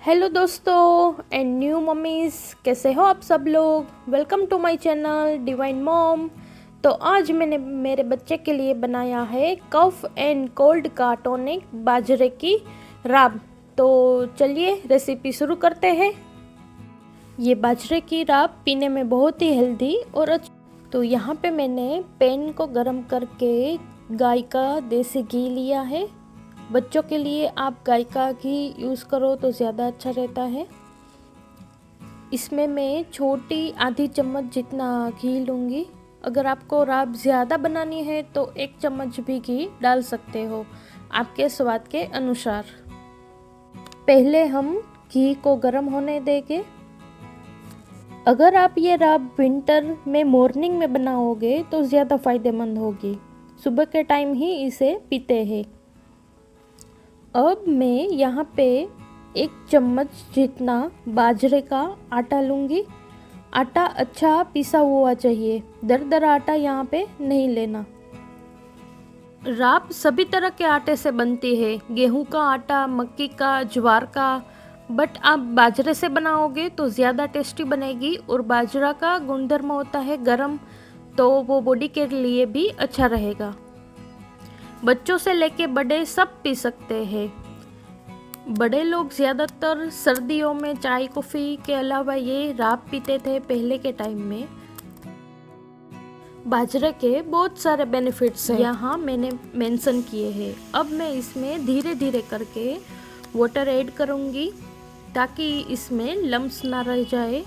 Hello दोस्तों and new mummy's, कैसे हो आप सब लोग। Welcome to my channel divine mom. तो आज मैंने मेरे बच्चे के लिए बनाया है कफ एंड कोल्ड का टॉनिक बाजरे की राब। तो चलिए रेसिपी शुरू करते हैं। ये बाजरे की राब पीने में बहुत ही हेल्दी और तो यहाँ पे मैंने पैन को गरम करके गाय का देसी घी लिया है। बच्चों के लिए आप गाय का घी यूज़ करो तो ज़्यादा अच्छा रहता है। इसमें मैं छोटी आधी चम्मच जितना घी लूँगी। अगर आपको राब ज़्यादा बनानी है तो 1 चम्मच भी घी डाल सकते हो आपके स्वाद के अनुसार। पहले हम घी को गर्म होने देंगे। अगर आप ये राब विंटर में मॉर्निंग में बनाओगे तो ज़्यादा फ़ायदेमंद होगी। सुबह के टाइम ही इसे पीते हैं। अब मैं यहाँ पे 1 चम्मच जितना बाजरे का आटा लूँगी। आटा अच्छा पिसा हुआ चाहिए, दरदरा आटा यहाँ पे नहीं लेना। राब सभी तरह के आटे से बनती है, गेहूं का आटा, मक्की का, ज्वार का, बट आप बाजरे से बनाओगे तो ज़्यादा टेस्टी बनेगी। और बाजरा का गुणधर्म होता है गरम, तो वो बॉडी के लिए भी अच्छा रहेगा। बच्चों से लेके बड़े सब पी सकते हैं। बड़े लोग ज़्यादातर सर्दियों में चाय कॉफ़ी के अलावा ये राब पीते थे पहले के टाइम में। बाजरे के बहुत सारे बेनिफिट्स हैं, यहाँ मैंने मेंशन किए हैं। अब मैं इसमें धीरे धीरे करके वाटर ऐड करूँगी ताकि इसमें लम्स ना रह जाए।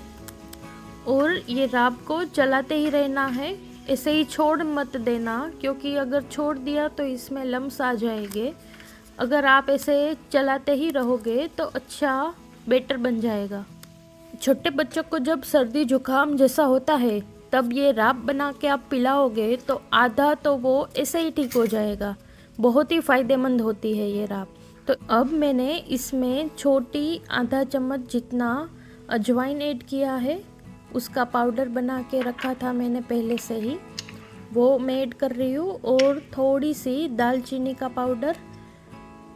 और ये राब को चलाते ही रहना है, ऐसे ही छोड़ मत देना, क्योंकि अगर छोड़ दिया तो इसमें लम्स आ जाएंगे। अगर आप ऐसे चलाते ही रहोगे तो अच्छा बेटर बन जाएगा। छोटे बच्चों को जब सर्दी जुकाम जैसा होता है तब ये राब बना के आप पिलाओगे तो आधा तो वो ऐसे ही ठीक हो जाएगा। बहुत ही फ़ायदेमंद होती है ये राब। तो अब मैंने इसमें छोटी आधा चम्मच जितना अजवाइन ऐड किया है। उसका पाउडर बना के रखा था मैंने पहले से ही, वो मैं ऐड कर रही हूँ। और थोड़ी सी दालचीनी का पाउडर।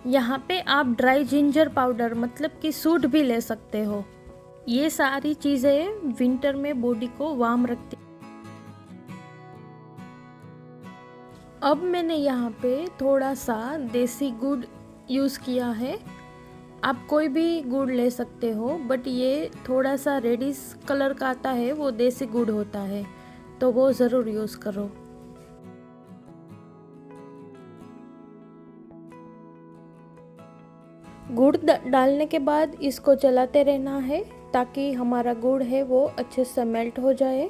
यहाँ पे आप ड्राई जिंजर पाउडर मतलब कि सूंठ भी ले सकते हो। ये सारी चीज़ें विंटर में बॉडी को वार्म रखती। अब मैंने यहाँ पे थोड़ा सा देसी गुड़ यूज़ किया है। आप कोई भी गुड़ ले सकते हो, बट ये थोड़ा सा रेडिश कलर का आता है, वो देसी गुड़ होता है, तो वो ज़रूर यूज़ करो। गुड़ डालने के बाद इसको चलाते रहना है ताकि हमारा गुड़ है वो अच्छे से मेल्ट हो जाए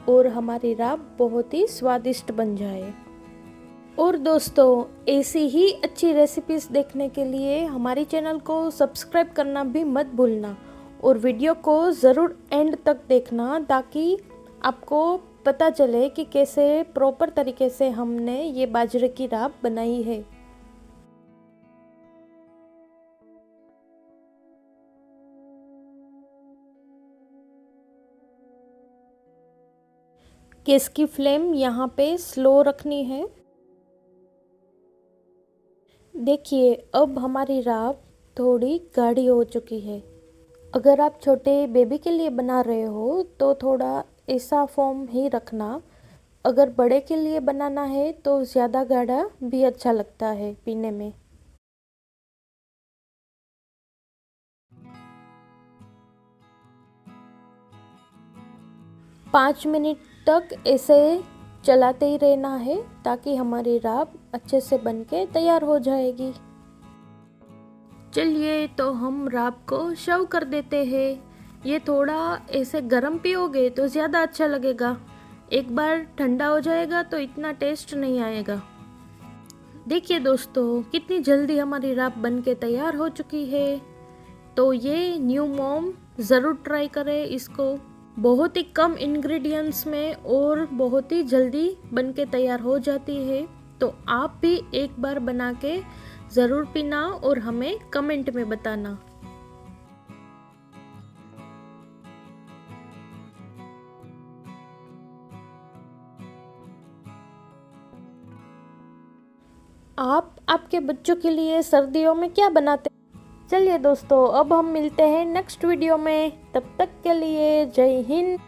और हमारी राब बहुत ही स्वादिष्ट बन जाए। और दोस्तों, ऐसी ही अच्छी रेसिपीज़ देखने के लिए हमारे चैनल को सब्सक्राइब करना भी मत भूलना। और वीडियो को ज़रूर एंड तक देखना ताकि आपको पता चले कि कैसे प्रॉपर तरीके से हमने ये बाजरे की राब बनाई है। गैस की फ्लेम यहाँ पे स्लो रखनी है। देखिए अब हमारी राब थोड़ी गाढ़ी हो चुकी है। अगर आप छोटे बेबी के लिए बना रहे हो तो थोड़ा ऐसा फॉर्म ही रखना। अगर बड़े के लिए बनाना है तो ज़्यादा गाढ़ा भी अच्छा लगता है पीने में। पाँच मिनट तक ऐसे चलाते ही रहना है ताकि हमारी राब अच्छे से बनके तैयार हो जाएगी। चलिए तो हम राब को सर्व कर देते हैं। ये थोड़ा ऐसे गर्म पियोगे तो ज़्यादा अच्छा लगेगा, एक बार ठंडा हो जाएगा तो इतना टेस्ट नहीं आएगा। देखिए दोस्तों, कितनी जल्दी हमारी राब बनके तैयार हो चुकी है। तो ये न्यू मॉम ज़रूर ट्राई करें इसको। बहुत ही कम इंग्रेडिएंट्स में और बहुत ही जल्दी बनके तैयार हो जाती है। तो आप भी एक बार बना के ज़रूर पीना और हमें कमेंट में बताना। आप आपके बच्चों के लिए सर्दियों में क्या बनाते हैं? चलिए दोस्तों, अब हम मिलते हैं नेक्स्ट वीडियो में। तब तक के लिए जय हिंद।